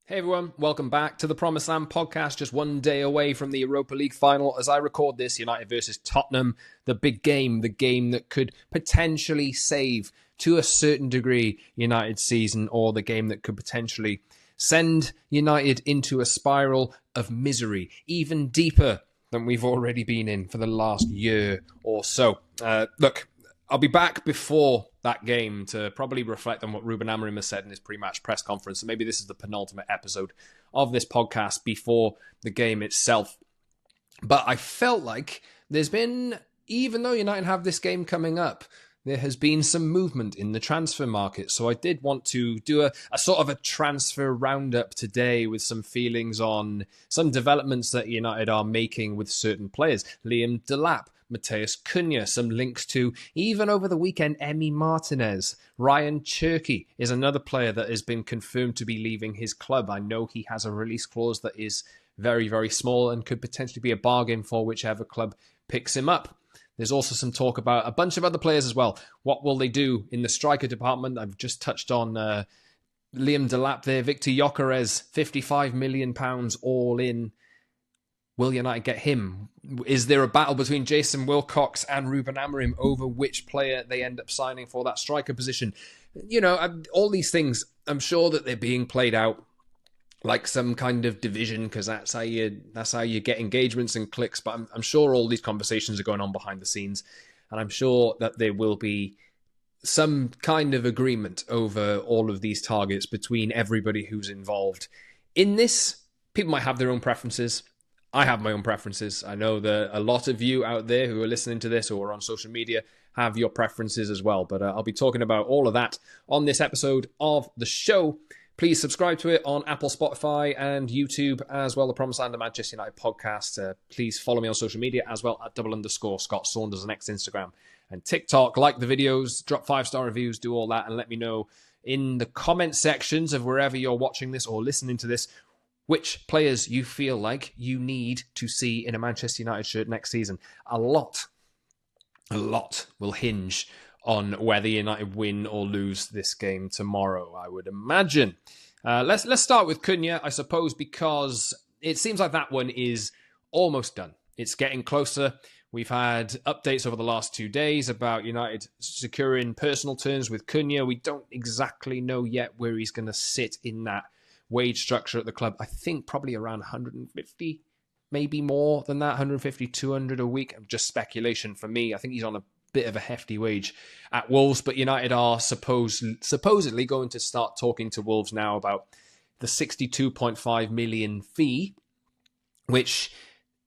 Hey everyone, welcome back to the Promised Land podcast. Just one day away from the Europa League final as I record this, United versus Tottenham, the big game, the game that could potentially save, to a certain degree, United's season, or the game that could potentially send United into a spiral of misery, even deeper than we've already been in for the last year or so. Look, I'll be back before that game to probably reflect on what Ruben Amorim has said in his pre-match press conference. So maybe this is the penultimate episode of this podcast before the game itself. But I felt like there's been, even though United have this game coming up, there has been some movement in the transfer market. So I did want to do a sort of a transfer roundup today with some feelings on some developments that United are making with certain players. Liam Delap, Matheus Cunha, some links to, even over the weekend, Emi Martinez. Ryan Chery is another player that has been confirmed to be leaving his club. I know he has a release clause that is very, very small and could potentially be a bargain for whichever club picks him up. There's also some talk about a bunch of other players as well. What will they do in the striker department? I've just touched on Liam Delap there. Victor GYOKERES, £55 million all in. Will United get him? Is there a battle between Jason Wilcox and Ruben Amorim over which player they end up signing for that striker position? You know, all these things, I'm sure that they're being played out like some kind of division, because that's how you get engagements and clicks. But I'm sure all these conversations are going on behind the scenes, and I'm sure that there will be some kind of agreement over all of these targets between everybody who's involved in this. People might have their own preferences. I have my own preferences. I know that a lot of you out there who are listening to this or are on social media have your preferences as well. But I'll be talking about all of that on this episode of the show. Please subscribe to it on Apple, Spotify, and YouTube as well. The Promised Land of Manchester United podcast. Please follow me on social media as well at _Scott Saunders on X, Instagram, and TikTok. Like the videos, drop 5-star reviews, do all that, and let me know in the comment sections of wherever you're watching this or listening to this which players you feel like you need to see in a Manchester United shirt next season. A lot will hinge on whether United win or lose this game tomorrow, I would imagine. Let's start with Cunha, I suppose, because it seems like that one is almost done. It's getting closer. We've had updates over the last 2 days about United securing personal terms with Cunha. We don't exactly know yet where he's going to sit in that wage structure at the club. I think probably around 150, maybe more than that, 150, 200 a week. Just speculation for me. I think he's on a bit of a hefty wage at Wolves, but United are supposedly going to start talking to Wolves now about the 62.5 million fee, which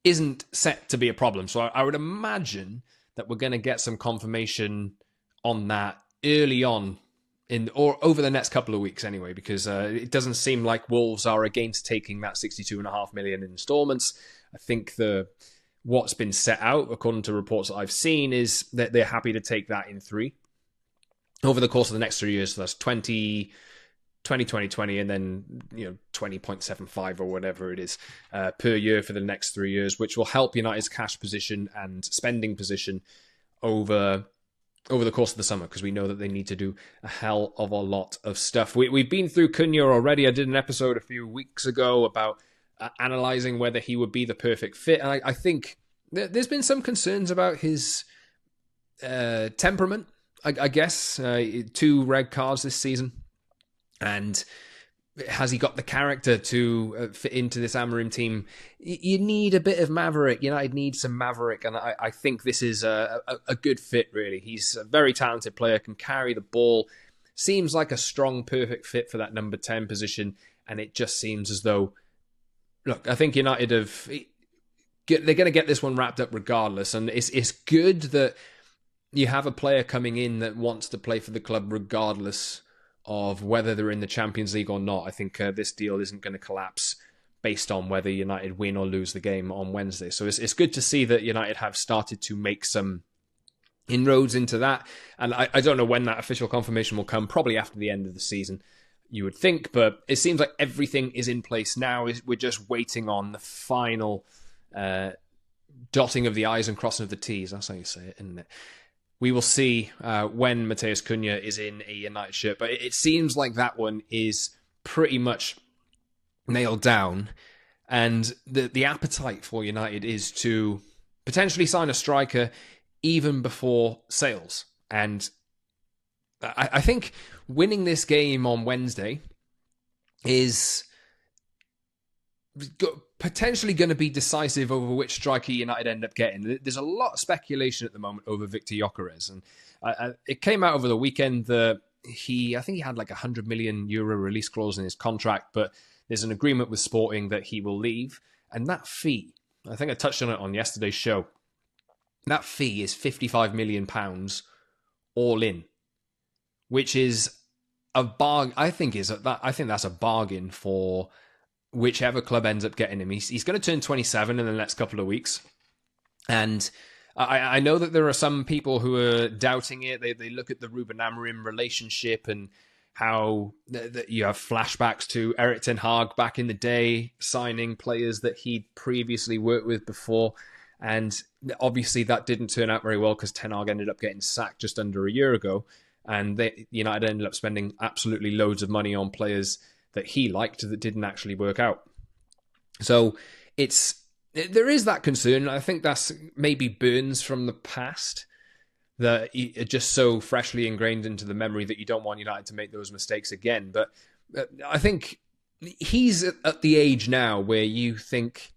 isn't set to be a problem. So I would imagine that we're going to get some confirmation on that early on or over the next couple of weeks anyway, because it doesn't seem like Wolves are against taking that 62.5 million in installments. I think what's been set out, according to reports that I've seen, is that they're happy to take that in 3 over the course of the next 3 years. So that's 20, 20, and then 20.75 or whatever it is per year for the next 3 years, which will help United's cash position and spending position over the course of the summer, because we know that they need to do a hell of a lot of stuff. We've been through Cunha already. I did an episode a few weeks ago about analysing whether he would be the perfect fit. And I think there's been some concerns about his temperament, I guess. 2 red cards this season. And has he got the character to fit into this Amorim team? You need a bit of maverick. United needs some maverick, and I think this is a good fit, really. He's a very talented player, can carry the ball, seems like a strong, perfect fit for that number 10 position, and it just seems as though, look, I think United they're going to get this one wrapped up regardless, and it's good that you have a player coming in that wants to play for the club regardless of whether they're in the Champions League or not. I think this deal isn't going to collapse based on whether United win or lose the game on Wednesday. So it's good to see that United have started to make some inroads into that. And I don't know when that official confirmation will come, probably after the end of the season, you would think. But it seems like everything is in place now. We're just waiting on the final dotting of the I's and crossing of the T's. That's how you say it, isn't it? We will see when Matheus Cunha is in a United shirt, but it seems like that one is pretty much nailed down. And the appetite for United is to potentially sign a striker even before sales. And I think winning this game on Wednesday is potentially going to be decisive over which striker United end up getting. There's a lot of speculation at the moment over Victor Gyökeres, and it came out over the weekend that I think he had like €100 million release clause in his contract, but there's an agreement with Sporting that he will leave, and that fee, I think I touched on it on yesterday's show, that fee is £55 million all in, which is a bargain. I think that's a bargain for whichever club ends up getting him. He's going to turn 27 in the next couple of weeks, and I know that there are some people who are doubting it. They look at the Ruben Amorim relationship and how that you have flashbacks to Erik ten Hag back in the day signing players that he'd previously worked with before. And obviously that didn't turn out very well because Ten Hag ended up getting sacked just under a year ago. And United ended up spending absolutely loads of money on players that he liked that didn't actually work out. So there is that concern. I think that's maybe burns from the past that are just so freshly ingrained into the memory that you don't want United to make those mistakes again. But I think he's at the age now where you think,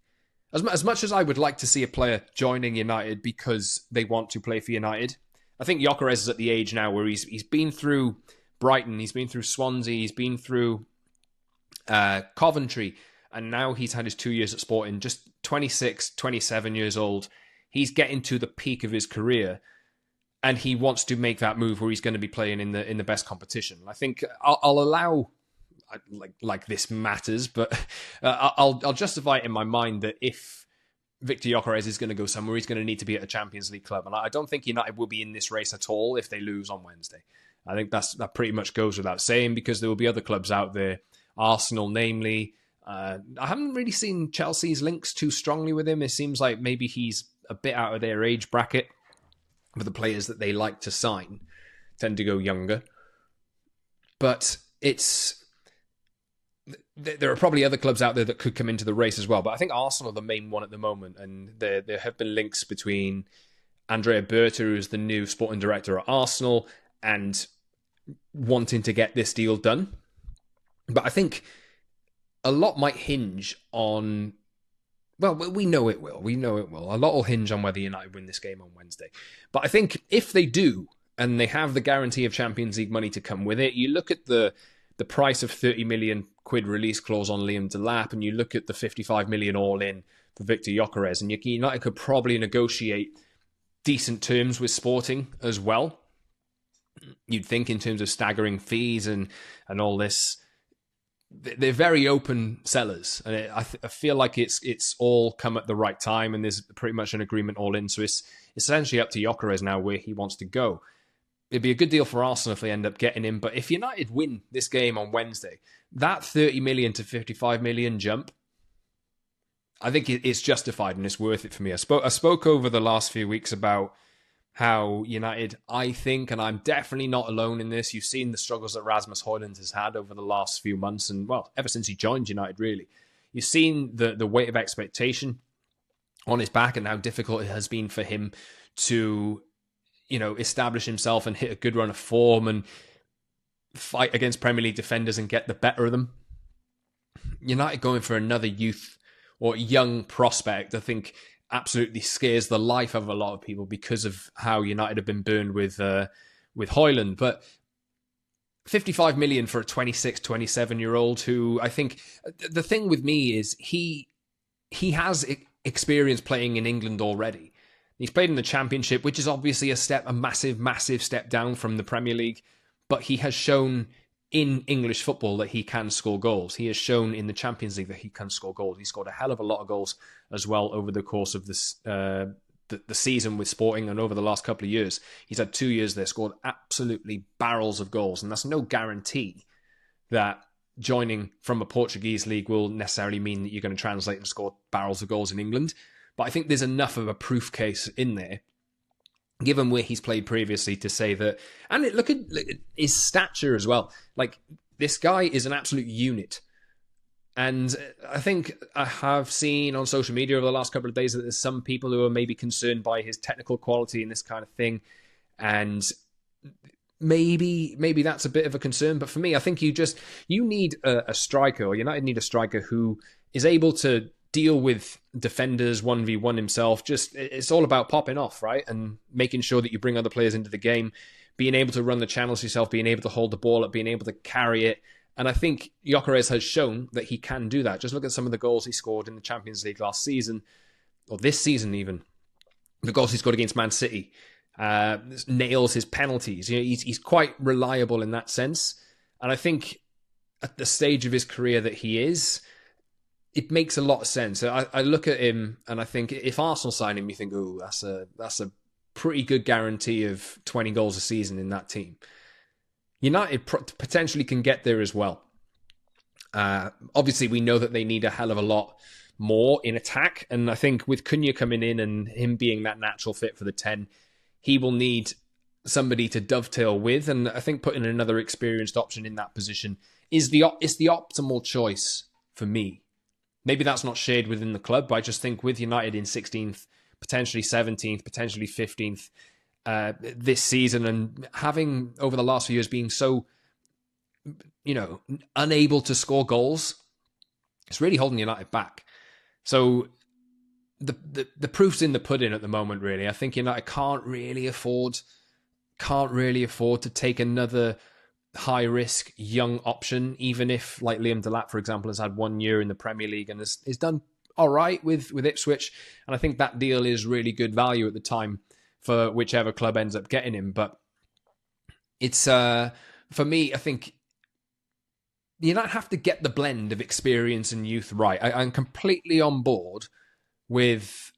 as much as I would like to see a player joining United because they want to play for United, I think Gyökeres is at the age now where he's been through Brighton, he's been through Swansea, he's been through Coventry, and now he's had his 2 years at Sporting, just 26, 27 years old. He's getting to the peak of his career, and he wants to make that move where he's going to be playing in the best competition. I think I'll allow, like this matters, but I'll justify it in my mind that if Victor Gyökeres is going to go somewhere, he's going to need to be at a Champions League club, and I don't think United will be in this race at all if they lose on Wednesday. I think that pretty much goes without saying, because there will be other clubs out there, Arsenal namely. I haven't really seen Chelsea's links too strongly with him. It seems like maybe he's a bit out of their age bracket, but the players that they like to sign tend to go younger. But there are probably other clubs out there that could come into the race as well. But I think Arsenal are the main one at the moment, and there have been links between Andrea Berta, who's the new sporting director at Arsenal, and wanting to get this deal done. But I think a lot might hinge on... Well, we know it will. A lot will hinge on whether United win this game on Wednesday. But I think if they do, and they have the guarantee of Champions League money to come with it, you look at the price of 30 million quid release clause on Liam Delap, and you look at the 55 million all in for Victor Gyökeres, and United could probably negotiate decent terms with Sporting as well. You'd think in terms of staggering fees and all this. They're very open sellers, and I feel like it's all come at the right time, and there's pretty much an agreement all in. So it's essentially up to Gyökeres now where he wants to go. It'd be a good deal for Arsenal if they end up getting him, but if United win this game on Wednesday, that 30 million to 55 million jump, I think it's justified and it's worth it for me. I spoke over the last few weeks about how United, I think, and I'm definitely not alone in this, you've seen the struggles that Rasmus Højlund has had over the last few months, and, well, ever since he joined United, really. You've seen the weight of expectation on his back and how difficult it has been for him to, establish himself and hit a good run of form and fight against Premier League defenders and get the better of them. United going for another youth or young prospect, I think, absolutely scares the life of a lot of people because of how United have been burned with Højlund. But 55 million for a 26, 27-year-old who, I think, the thing with me is he has experience playing in England already. He's played in the Championship, which is obviously a massive, massive step down from the Premier League, but he has shown in English football that he can score goals. He has shown in the Champions League that he can score goals. He scored a hell of a lot of goals as well over the course of this the season with Sporting and over the last couple of years. He's had 2 years there, scored absolutely barrels of goals, and that's no guarantee that joining from a Portuguese league will necessarily mean that you're going to translate and score barrels of goals in England. But I think there's enough of a proof case in there, given where he's played previously, to say that. And look at his stature as well. Like, this guy is an absolute unit. And I think I have seen on social media over the last couple of days that there's some people who are maybe concerned by his technical quality and this kind of thing. And maybe that's a bit of a concern. But for me, I think you need a striker, or United need a striker who is able to deal with defenders 1v1 himself. It's all about popping off, right? And making sure that you bring other players into the game, being able to run the channels yourself, being able to hold the ball up, being able to carry it. And I think Gyökeres has shown that he can do that. Just look at some of the goals he scored in the Champions League last season, or this season even. The goals he scored against Man City. Nails his penalties. He's quite reliable in that sense. And I think at the stage of his career that he is, it makes a lot of sense. I look at him and I think if Arsenal sign him, you think, oh, that's a pretty good guarantee of 20 goals a season in that team. United potentially can get there as well. Obviously, we know that they need a hell of a lot more in attack. And I think with Cunha coming in and him being that natural fit for the 10, he will need somebody to dovetail with. And I think putting another experienced option in that position is the optimal choice for me. Maybe that's not shared within the club, but I just think with United in 16th, potentially 17th, potentially 15th this season, and having over the last few years being so, unable to score goals, it's really holding United back. So the proof's in the pudding at the moment, really. I think United can't really afford to take another high-risk young option, even if, like Liam Delap, for example, has had 1 year in the Premier League and has done all right with Ipswich. And I think that deal is really good value at the time for whichever club ends up getting him. But it's, for me, I think United have to get the blend of experience and youth right. I'm completely on board with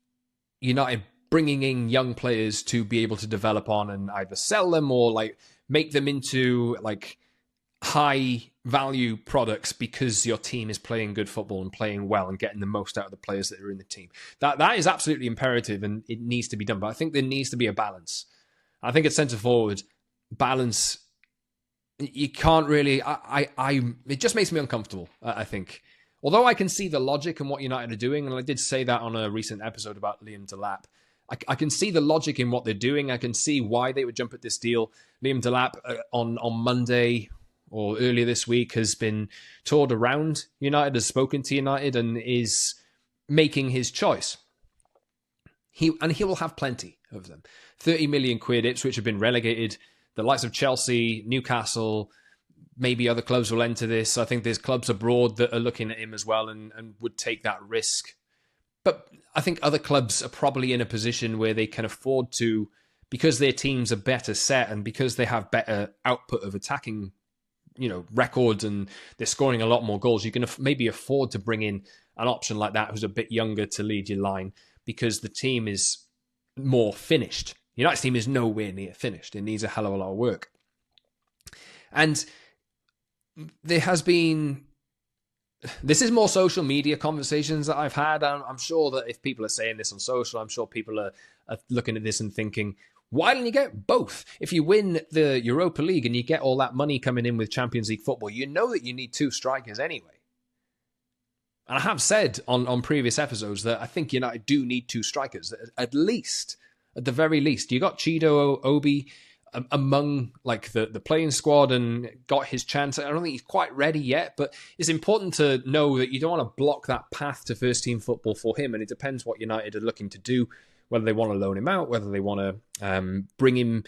United bringing in young players to be able to develop on and either sell them or make them into high value products because your team is playing good football and playing well and getting the most out of the players that are in the team. That is absolutely imperative and it needs to be done. But I think there needs to be a balance. I think at centre forward, balance, you can't really, it just makes me uncomfortable, I think. Although I can see the logic in what United are doing, and I did say that on a recent episode about Liam Delap, I can see the logic in what they're doing. I can see why they would jump at this deal. Liam Delap on Monday or earlier this week has been toured around United, has spoken to United and is making his choice. He will have plenty of them. 30 million quid, Ipswich have been relegated. The likes of Chelsea, Newcastle, maybe other clubs will enter this. I think there's clubs abroad that are looking at him as well and would take that risk. But I think other clubs are probably in a position where they can afford to, because their teams are better set and because they have better output of attacking, records and they're scoring a lot more goals, you can maybe afford to bring in an option like that who's a bit younger to lead your line because the team is more finished. United's team is nowhere near finished. It needs a hell of a lot of work. And there has been... This is more social media conversations that I've had. I'm sure that if people are saying this on social, I'm sure people are looking at this and thinking, why don't you get both? If you win the Europa League and you get all that money coming in with Champions League football, you know that you need two strikers anyway. And I have said on previous episodes that I think United do need two strikers, at the very least. You got Chido Obi among the playing squad and got his chance. I don't think he's quite ready yet, but it's important to know that you don't want to block that path to first team football for him. And it depends what United are looking to do, whether they want to loan him out, whether they want to bring him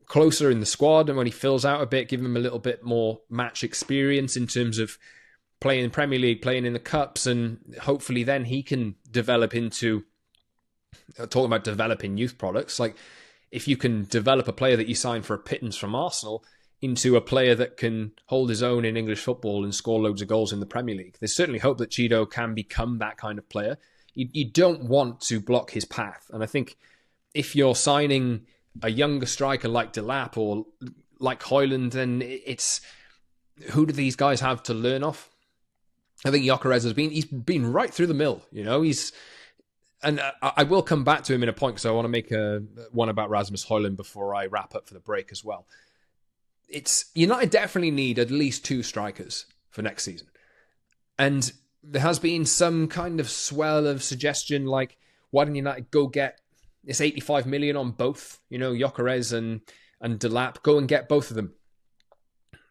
closer in the squad. And when he fills out a bit, give him a little bit more match experience in terms of playing in Premier League, playing in the Cups. And hopefully then he can develop into, talking about developing youth products, if you can develop a player that you sign for a pittance from Arsenal into a player that can hold his own in English football and score loads of goals in the Premier League, there's certainly hope that Chido can become that kind of player. You don't want to block his path. And I think if you're signing a younger striker like Delap or like Højlund, then it's, who do these guys have to learn off? I think Gyökeres he's been right through the mill. And I will come back to him in a point because I want to make one about Rasmus Højlund before I wrap up for the break as well. United definitely need at least two strikers for next season. And there has been some kind of swell of suggestion, like, why don't United go get this 85 million on both, Gyökeres and Delap, go and get both of them.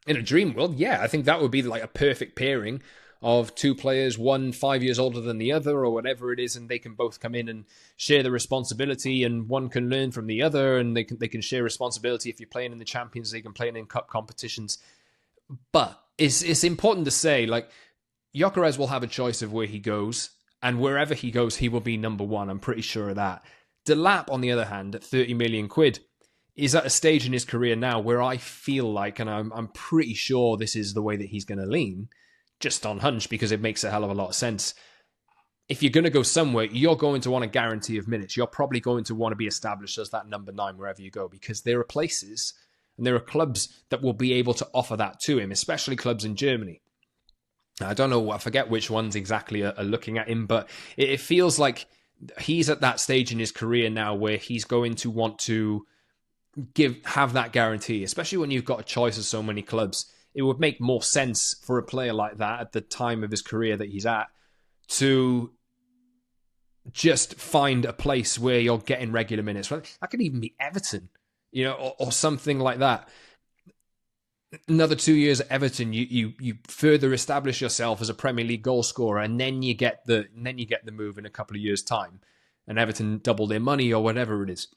In a dream world, yeah, I think that would be like a perfect pairing of two players, one 5 years older than the other or whatever it is, and they can both come in and share the responsibility, and one can learn from the other, and they can share responsibility. If you're playing in the Champions League and playing in cup competitions. But it's important to say, like, Gyökeres will have a choice of where he goes, and wherever he goes, he will be number one. I'm pretty sure of that. Delap, on the other hand, at 30 million quid, is at a stage in his career now where I feel like, and I'm pretty sure this is the way that he's going to lean, just on hunch, because it makes a hell of a lot of sense. If you're going to go somewhere, you're going to want a guarantee of minutes. You're probably going to want to be established as that number 9 wherever you go, because there are places and there are clubs that will be able to offer that to him, especially clubs in Germany. I don't know, I forget which ones exactly are looking at him, but it feels like he's at that stage in his career now where he's going to want to have that guarantee, especially when you've got a choice of so many clubs. It would make more sense for a player like that at the time of his career that he's at to just find a place where you're getting regular minutes. That could even be Everton, or something like that. Another 2 years at Everton, you further establish yourself as a Premier League goal scorer, and then you get the move in a couple of years' time, and Everton double their money or whatever it is.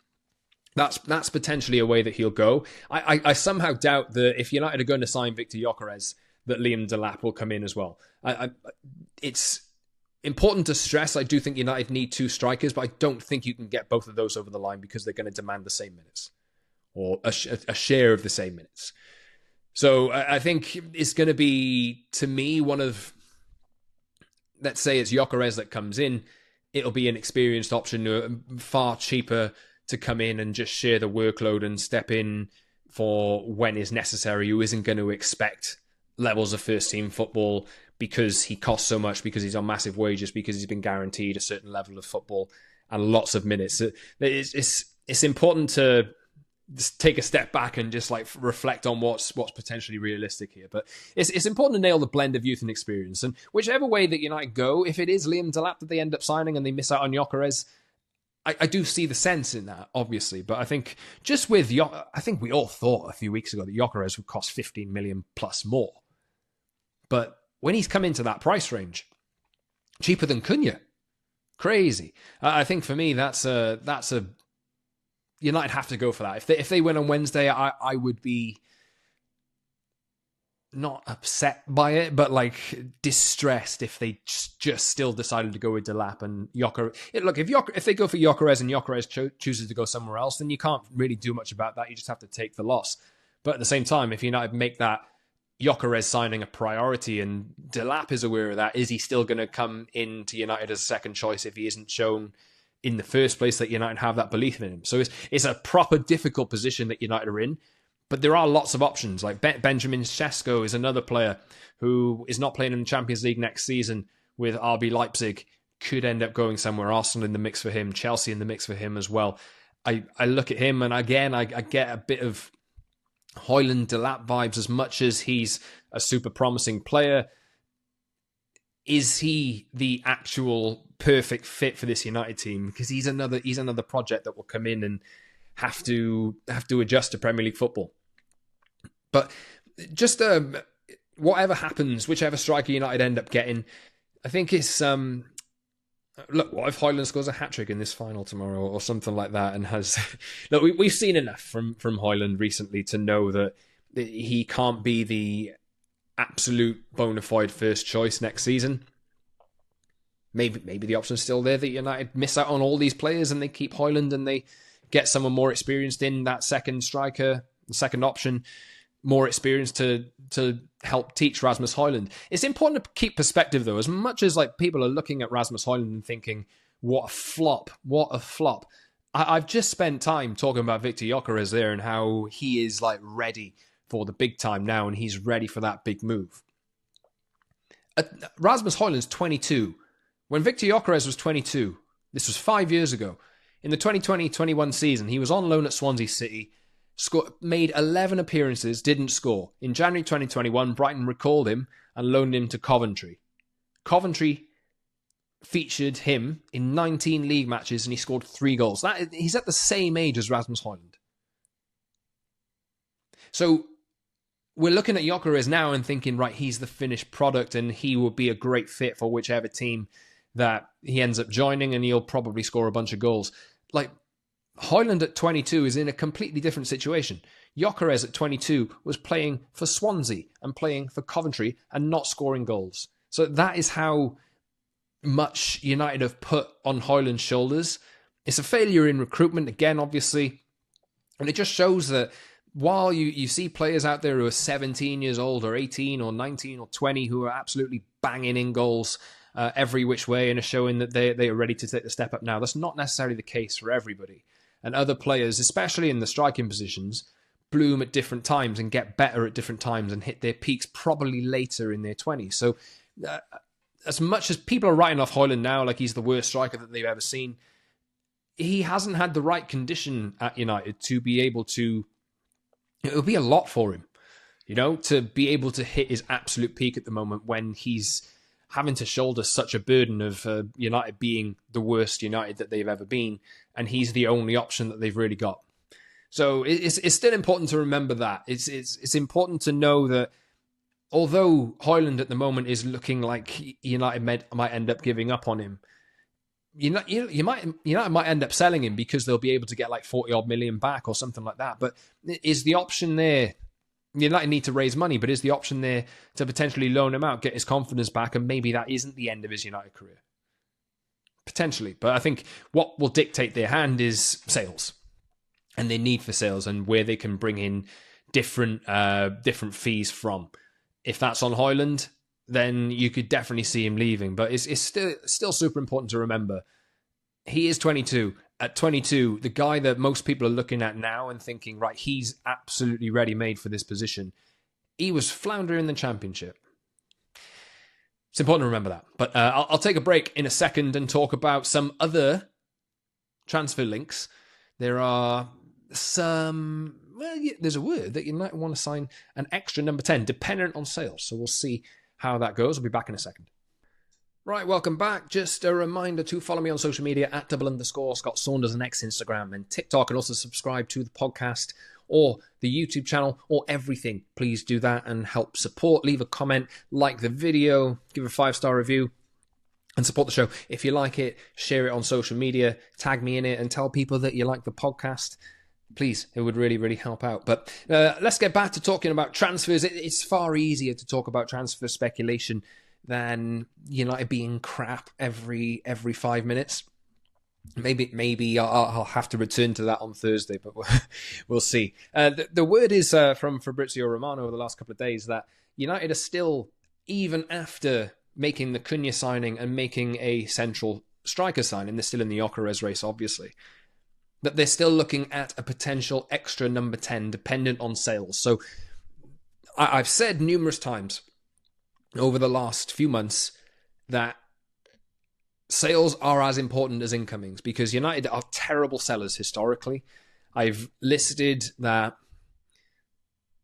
That's potentially a way that he'll go. I somehow doubt that if United are going to sign Victor Gyökeres, that Liam Delap will come in as well. It's important to stress, I do think United need 2 strikers, but I don't think you can get both of those over the line because they're going to demand the same minutes, or a share of the same minutes. So I think it's going to be, to me, one of, let's say it's Gyökeres that comes in, it'll be an experienced option, far cheaper to come in and just share the workload and step in for when is necessary, who isn't going to expect levels of first team football because he costs so much, because he's on massive wages, because he's been guaranteed a certain level of football and lots of minutes. It's important to just take a step back and just like reflect on what's potentially realistic here. But it's important to nail the blend of youth and experience. And whichever way that United go, if it is Liam Delap that they end up signing and they miss out on Gyökeres, I do see the sense in that, obviously. But I think just with I think we all thought a few weeks ago that Gyökeres would cost 15 million plus more. But when he's come into that price range, cheaper than Cunha, crazy. I think for me that's a United have to go for that. If they win on Wednesday, I would be not upset by it, but like distressed if they just still decided to go with Delap and Gyökeres. Look, if they go for Gyökeres and Gyökeres chooses to go somewhere else, then you can't really do much about that. You just have to take the loss. But at the same time, if United make that Gyökeres signing a priority and Delap is aware of that, is he still going to come into United as a second choice if he isn't shown in the first place that United have that belief in him? So it's a proper difficult position that United are in. But there are lots of options. Like Benjamin Sesko is another player who is not playing in the Champions League next season with RB Leipzig. Could end up going somewhere. Arsenal in the mix for him. Chelsea in the mix for him as well. I look at him and again, I get a bit of Højlund Delap vibes. As much as he's a super promising player, is he the actual perfect fit for this United team? Because he's another project that will come in and have to adjust to Premier League football. But just whatever happens, whichever striker United end up getting, I think it's look, what if Højlund scores a hat-trick in this final tomorrow or something like that, and has look, we've seen enough from Højlund recently to know that he can't be the absolute bona fide first choice next season. Maybe the option's still there that United miss out on all these players and they keep Højlund and they get someone more experienced in that second striker, the second option, more experienced to help teach Rasmus Højlund. It's important to keep perspective though, as much as like people are looking at Rasmus Højlund and thinking, what a flop. I've just spent time talking about Victor Gyökeres there and how he is like ready for the big time now and he's ready for that big move. Rasmus Højlund's 22. When Victor Gyökeres was 22, this was 5 years ago, in the 2020-21 season, he was on loan at Swansea City, made 11 appearances, didn't score. In January 2021, Brighton recalled him and loaned him to Coventry. Coventry featured him in 19 league matches and he scored 3 goals. He's at the same age as Rasmus Højlund. So we're looking at Gyökeres now and thinking, right, he's the finished product and he will be a great fit for whichever team that he ends up joining, and he'll probably score a bunch of goals. Like, Højlund at 22 is in a completely different situation. Gyökeres at 22 was playing for Swansea and playing for Coventry and not scoring goals. So that is how much United have put on Højlund's shoulders. It's a failure in recruitment, again, obviously. And it just shows that while you see players out there who are 17 years old or 18 or 19 or 20 who are absolutely banging in goals every which way and are showing that they are ready to take the step up now, that's not necessarily the case for everybody. And other players, especially in the striking positions, bloom at different times and get better at different times and hit their peaks probably later in their 20s. So as much as people are writing off Højlund now like he's the worst striker that they've ever seen, he hasn't had the right condition at United to be able to... It would be a lot for him, to be able to hit his absolute peak at the moment when he's having to shoulder such a burden of United being the worst United that they've ever been, and he's the only option that they've really got. So it's still important to remember that. It's important to know that although Højlund at the moment is looking like United might end up giving up on him, United might end up selling him because they'll be able to get like 40 odd million back or something like that. But is the option there? United need to raise money, but is the option there to potentially loan him out, get his confidence back, and maybe that isn't the end of his United career? Potentially. But I think what will dictate their hand is sales and their need for sales and where they can bring in different fees from. If that's on Højlund, then you could definitely see him leaving. But it's still super important to remember. He is 22. At 22, the guy that most people are looking at now and thinking, right, he's absolutely ready-made for this position, he was floundering in the Championship. It's important to remember that. But I'll take a break in a second and talk about some other transfer links. There are some... Well, yeah, there's a word that you might want to sign an extra number 10, dependent on sales. So we'll see how that goes. I'll be back in a second. Right, welcome back. Just a reminder to follow me on social media at @_Scott Saunders on X, Instagram and TikTok, and also subscribe to the podcast or the YouTube channel or everything. Please do that and help support. Leave a comment, like the video, give a 5-star review, and support the show. If you like it, share it on social media, tag me in it, and tell people that you like the podcast. Please, it would really, really help out. But let's get back to talking about transfers. It's far easier to talk about transfer speculation than United being crap every 5 minutes. Maybe I'll have to return to that on Thursday, but we'll see. The word is from Fabrizio Romano over the last couple of days that United are still, even after making the Cunha signing and making a central striker signing, they're still in the Gyökeres race, obviously, that they're still looking at a potential extra number 10 dependent on sales. So I've said numerous times over the last few months that sales are as important as incomings because United are terrible sellers historically. I've listed that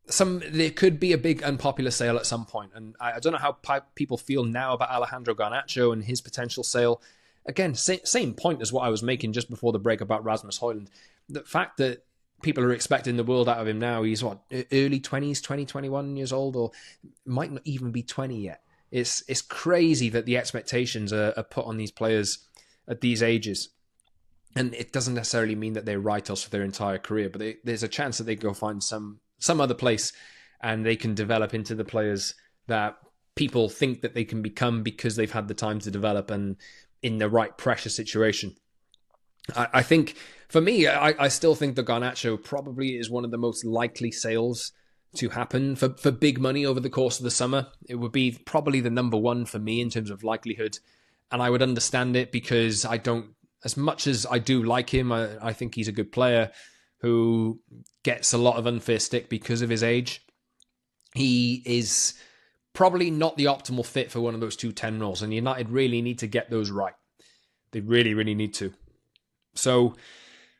there could be a big unpopular sale at some point, and I don't know how people feel now about Alejandro Garnacho and his potential sale. Again, same point as what I was making just before the break about Rasmus Højlund. The fact that people are expecting the world out of him now, he's early 20s, 20, 21 years old, or might not even be 20 yet. It's crazy that the expectations are put on these players at these ages. And it doesn't necessarily mean that they're write-offs for their entire career, but there's a chance that they go find some other place and they can develop into the players that people think that they can become because they've had the time to develop and in the right pressure situation. I think, for me, I still think the Garnacho probably is one of the most likely sales to happen for big money over the course of the summer. It would be probably the number one for me in terms of likelihood. And I would understand it because I don't, as much as I do like him, I think he's a good player who gets a lot of unfair stick because of his age. He is probably not the optimal fit for one of those 2-10 roles, and United really need to get those right. They really, really need to. So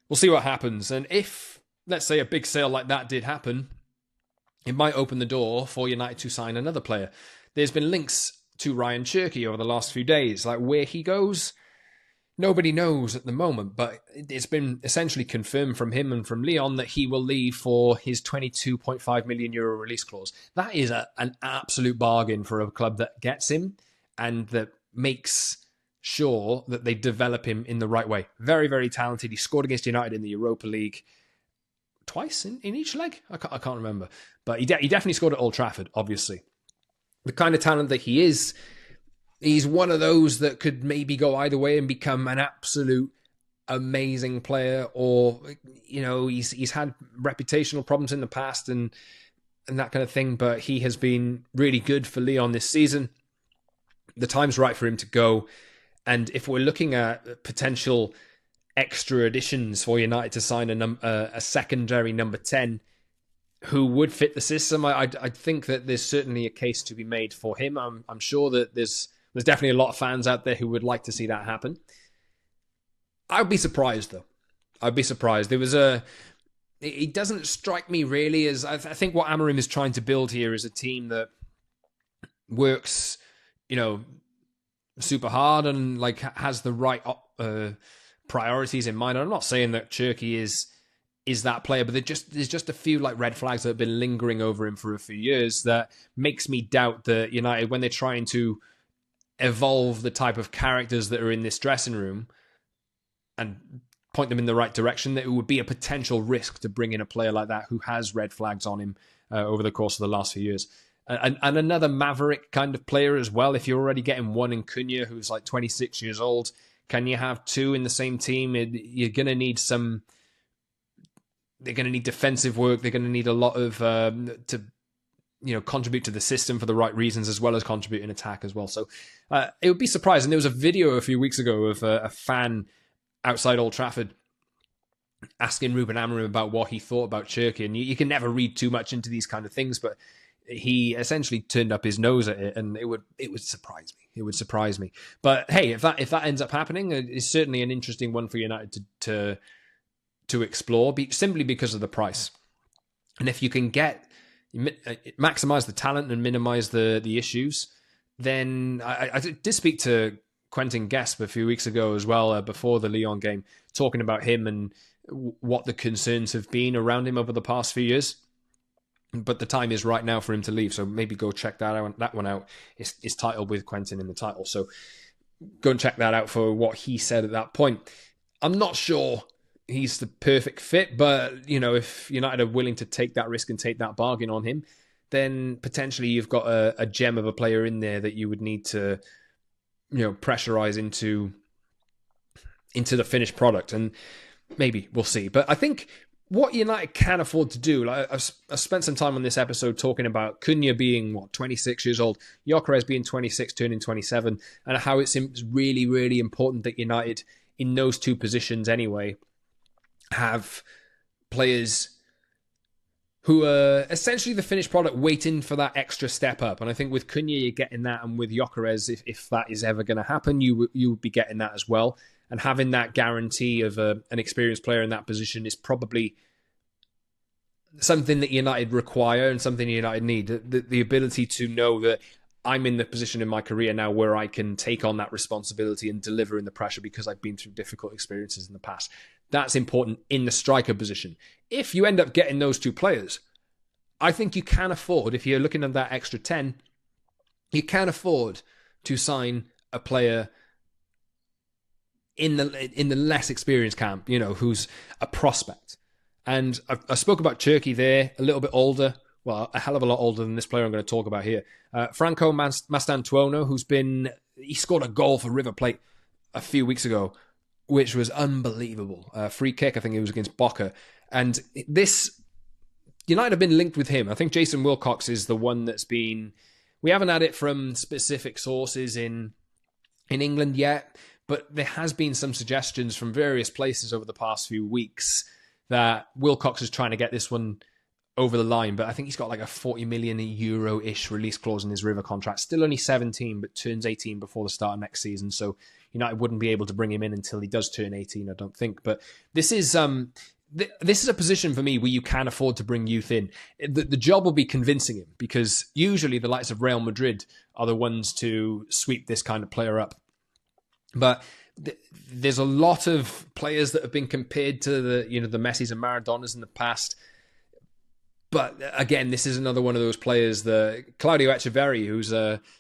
we'll see what happens. And if, let's say, a big sale like that did happen, it might open the door for United to sign another player. There's been links to Ryan Chery over the last few days. Like, where he goes, nobody knows at the moment, but it's been essentially confirmed from him and from Lyon that he will leave for his €22.5 million release clause. That is an absolute bargain for a club that gets him and that makes sure that they develop him in the right way. Very, very talented. He scored against United in the Europa League twice in each leg. I can't remember. But he definitely scored at Old Trafford, obviously. The kind of talent that he is, he's one of those that could maybe go either way and become an absolute amazing player, or, you know, he's had reputational problems in the past and that kind of thing, but he has been really good for Lyon this season. The time's right for him to go. And if we're looking at potential extra additions for United to sign a secondary number 10 who would fit the system, I think that there's certainly a case to be made for him. I'm sure that there's definitely a lot of fans out there who would like to see that happen. I'd be surprised, though. I'd be surprised. It doesn't strike me really as... I think what Amorim is trying to build here is a team that works, you know, super hard and like has the right priorities in mind. I'm not saying that Chery is that player, but there's just a few like red flags that have been lingering over him for a few years that makes me doubt that United, when they're trying to evolve the type of characters that are in this dressing room and point them in the right direction, that it would be a potential risk to bring in a player like that who has red flags on him over the course of the last few years. And another maverick kind of player as well. If you're already getting one in Cunha, who's like 26 years old, can you have two in the same team? You're going to need some... They're going to need defensive work. They're going to need a lot of to, you know, contribute to the system for the right reasons, as well as contribute in attack as well. So it would be surprising. There was a video a few weeks ago of a fan outside Old Trafford asking Ruben Amorim about what he thought about Chery, and you can never read too much into these kind of things, but he essentially turned up his nose at it, and it would surprise me. It would surprise me. But hey, if that ends up happening, it's certainly an interesting one for United to explore, simply because of the price. And if you can maximize the talent and minimize the issues, then I did speak to Quentin Guesp a few weeks ago as well, before the Lyon game, talking about him and what the concerns have been around him over the past few years. But the time is right now for him to leave, so maybe go check that one out. It's titled with Quentin in the title, so go and check that out for what he said at that point. I'm not sure he's the perfect fit, but, you know, if United are willing to take that risk and take that bargain on him, then potentially you've got a gem of a player in there that you would need to, you know, pressurize into the finished product. And maybe we'll see. But I think what United can afford to do, like I've spent some time on this episode talking about Cunha being 26 years old, Gyökeres being 26, turning 27, and how it's really, really important that United, in those two positions anyway, have players who are essentially the finished product, waiting for that extra step up. And I think with Cunha, you're getting that, and with Gyökeres, if that is ever going to happen, you would be getting that as well. And having that guarantee of an experienced player in that position is probably something that United require and something United need. The ability to know that I'm in the position in my career now where I can take on that responsibility and deliver in the pressure because I've been through difficult experiences in the past. That's important in the striker position. If you end up getting those two players, I think you can afford, if you're looking at that extra 10, you can afford to sign a player in the less experienced camp, you know, who's a prospect. And I spoke about Chery there, a little bit older, well, a hell of a lot older than this player I'm going to talk about here. Franco Mastantuono, he scored a goal for River Plate a few weeks ago, which was unbelievable. Free kick, I think it was against Boca. And this, United have been linked with him. I think Jason Wilcox is the one that's been... We haven't had it from specific sources in England yet, but there has been some suggestions from various places over the past few weeks that Wilcox is trying to get this one over the line. But I think he's got like a 40 million euro-ish release clause in his River contract. Still only 17, but turns 18 before the start of next season. So United wouldn't be able to bring him in until he does turn 18, I don't think. But this is this is a position for me where you can afford to bring youth in. The job will be convincing him, because usually the likes of Real Madrid are the ones to sweep this kind of player up. But there's a lot of players that have been compared to the Messis and Maradonas in the past. But again, this is another one of those players. The Claudio Echeverri, who's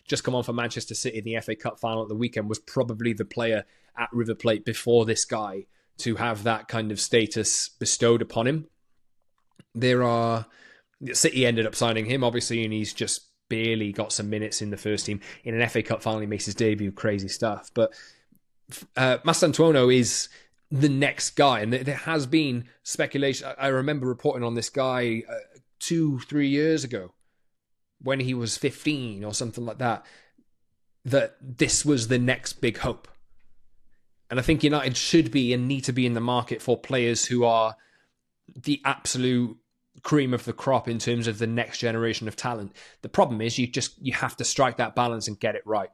just come on for Manchester City in the FA Cup final at the weekend, was probably the player at River Plate before this guy to have that kind of status bestowed upon him. City ended up signing him, obviously, and he's just barely got some minutes in the first team. In an FA Cup final, he makes his debut, crazy stuff. But Mastantuono is the next guy, and there has been speculation. I remember reporting on this guy 2-3 years ago when he was 15 or something like that this was the next big hope. And I think United should be and need to be in the market for players who are the absolute cream of the crop in terms of the next generation of talent. The problem is you have to strike that balance and get it right.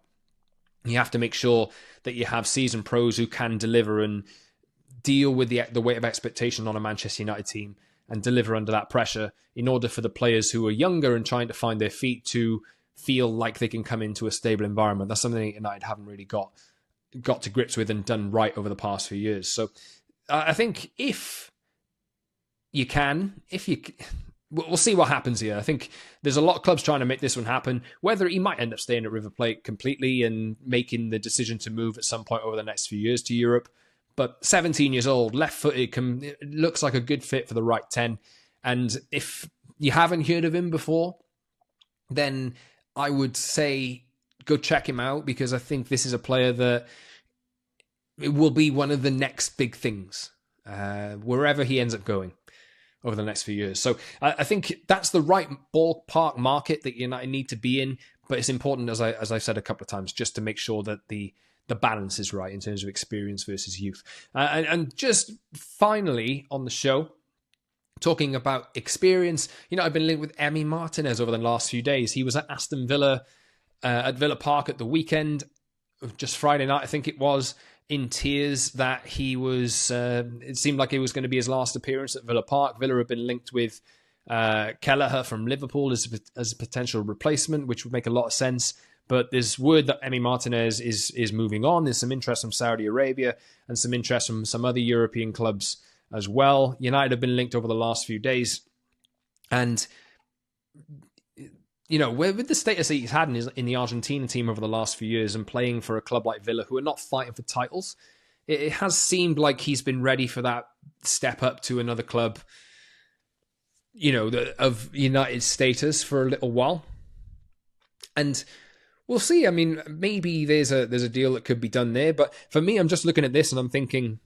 You have to make sure that you have seasoned pros who can deliver and deal with the weight of expectation on a Manchester United team and deliver under that pressure, in order for the players who are younger and trying to find their feet to feel like they can come into a stable environment. That's something that United haven't really got to grips with and done right over the past few years. So I think we'll see what happens here. I think there's a lot of clubs trying to make this one happen. Whether he might end up staying at River Plate completely and making the decision to move at some point over the next few years to Europe. But 17 years old, left-footed, looks like a good fit for the right 10. And if you haven't heard of him before, then I would say go check him out, because I think this is a player that it will be one of the next big things wherever he ends up going over the next few years. So I think that's the right ballpark market that United need to be in. But it's important, as I've said a couple of times, just to make sure that the balance is right in terms of experience versus youth. And just finally on the show, talking about experience, I've been linked with Emi Martinez over the last few days. He was at Aston Villa at Villa Park at the weekend, just Friday night, I think it was, in tears that he was, it seemed like it was going to be his last appearance at Villa Park. Villa have been linked with Kelleher from Liverpool as a potential replacement, which would make a lot of sense. But there's word that Emi Martinez is moving on. There's some interest from Saudi Arabia and some interest from some other European clubs as well. United have been linked over the last few days. And, with the status that he's had in the Argentina team over the last few years and playing for a club like Villa, who are not fighting for titles, it has seemed like he's been ready for that step up to another club, of United status for a little while. And we'll see. I mean, maybe there's a deal that could be done there. But for me, I'm just looking at this and I'm thinking,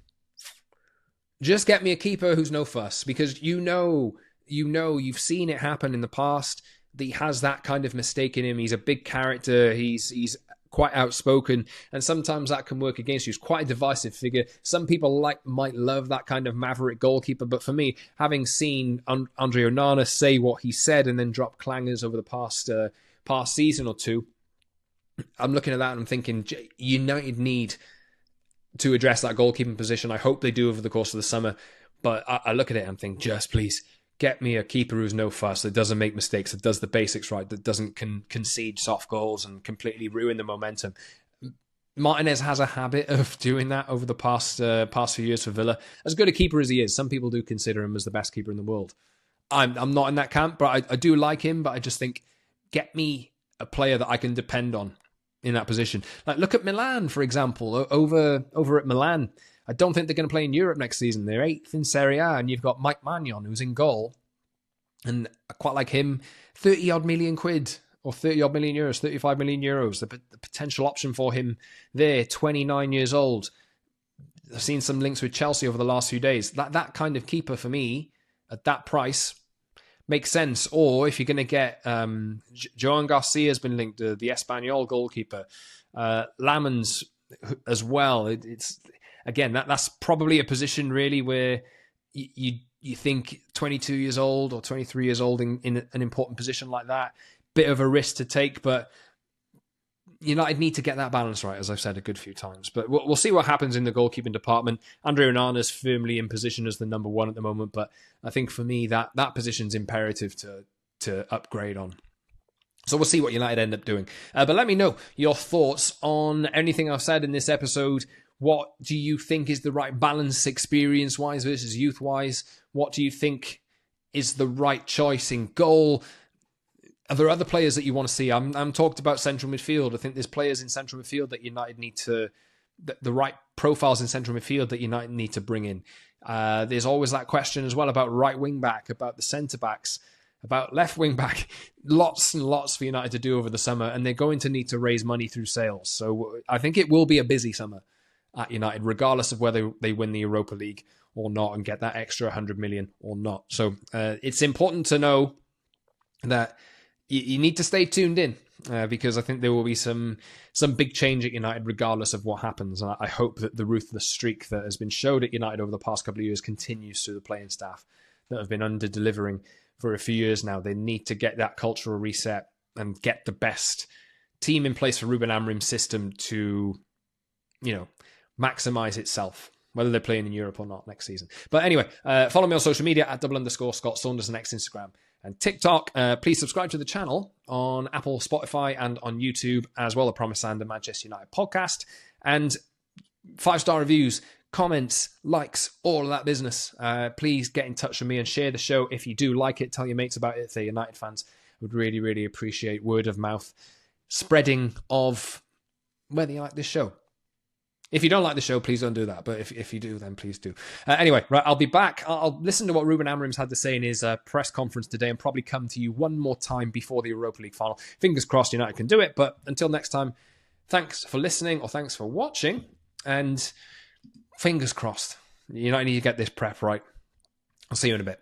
just get me a keeper who's no fuss, because you've seen it happen in the past. That he has that kind of mistake in him. He's a big character. He's quite outspoken, and sometimes that can work against you. He's quite a divisive figure. Some people might love that kind of maverick goalkeeper, but for me, having seen Andre Onana say what he said and then drop clangers over the past season or two, I'm looking at that and I'm thinking United need to address that goalkeeping position. I hope they do over the course of the summer. But I look at it and I'm thinking, just please get me a keeper who's no fuss, that doesn't make mistakes, that does the basics right, that doesn't concede soft goals and completely ruin the momentum. Martinez has a habit of doing that over the past few years for Villa. As good a keeper as he is, some people do consider him as the best keeper in the world. I'm not in that camp, but I do like him. But I just think, get me a player that I can depend on in that position. Like, look at Milan, for example. Over at Milan, I don't think they're going to play in Europe next season. They're 8th in Serie A, and you've got Mike Maignan, who's in goal. And I quite like him. 30-odd million quid, or 30-odd million euros, 35 million euros. The potential option for him there, 29 years old. I've seen some links with Chelsea over the last few days. That kind of keeper for me, at that price, makes sense. Or if you're going to get Joan Garcia's been linked to the Espanyol goalkeeper, Lamens as well. It's again that's probably a position really where you think 22 years old or 23 years old in an important position like that, bit of a risk to take, but United need to get that balance right, as I've said a good few times. But we'll see what happens in the goalkeeping department. Andre Onana's firmly in position as the number one at the moment, but I think for me that position's imperative to upgrade on. So we'll see what United end up doing. But let me know your thoughts on anything I've said in this episode. What do you think is the right balance experience-wise versus youth-wise? What do you think is the right choice in goal? Are there other players that you want to see? I'm talked about central midfield. I think there's players in central midfield that United need to... the right profiles in central midfield that United need to bring in. There's always that question as well about right wing-back, about the centre-backs, about left wing-back. Lots and lots for United to do over the summer, and they're going to need to raise money through sales. So I think it will be a busy summer at United, regardless of whether they win the Europa League or not and get that extra 100 million or not. So it's important to know that you need to stay tuned in because I think there will be some big change at United regardless of what happens. And I hope that the ruthless streak that has been showed at United over the past couple of years continues through the playing staff that have been under-delivering for a few years now. They need to get that cultural reset and get the best team in place for Ruben Amorim's system to, maximise itself, whether they're playing in Europe or not next season. But anyway, follow me on social media at _Scott Saunders on X, Instagram and TikTok. Please subscribe to the channel on Apple, Spotify, and on YouTube as well, the Promised Land and Manchester United podcast. And 5-star reviews, comments, likes, all of that business. Please get in touch with me and share the show if you do like it. Tell your mates about it if they're United fans. Would really, really appreciate word of mouth spreading of whether you like this show. If you don't like the show, please don't do that. But if you do, then please do. Anyway, right, I'll be back. I'll listen to what Ruben Amorim's had to say in his press conference today and probably come to you one more time before the Europa League final. Fingers crossed United can do it. But until next time, thanks for listening or thanks for watching. And fingers crossed, United need to get this prep right. I'll see you in a bit.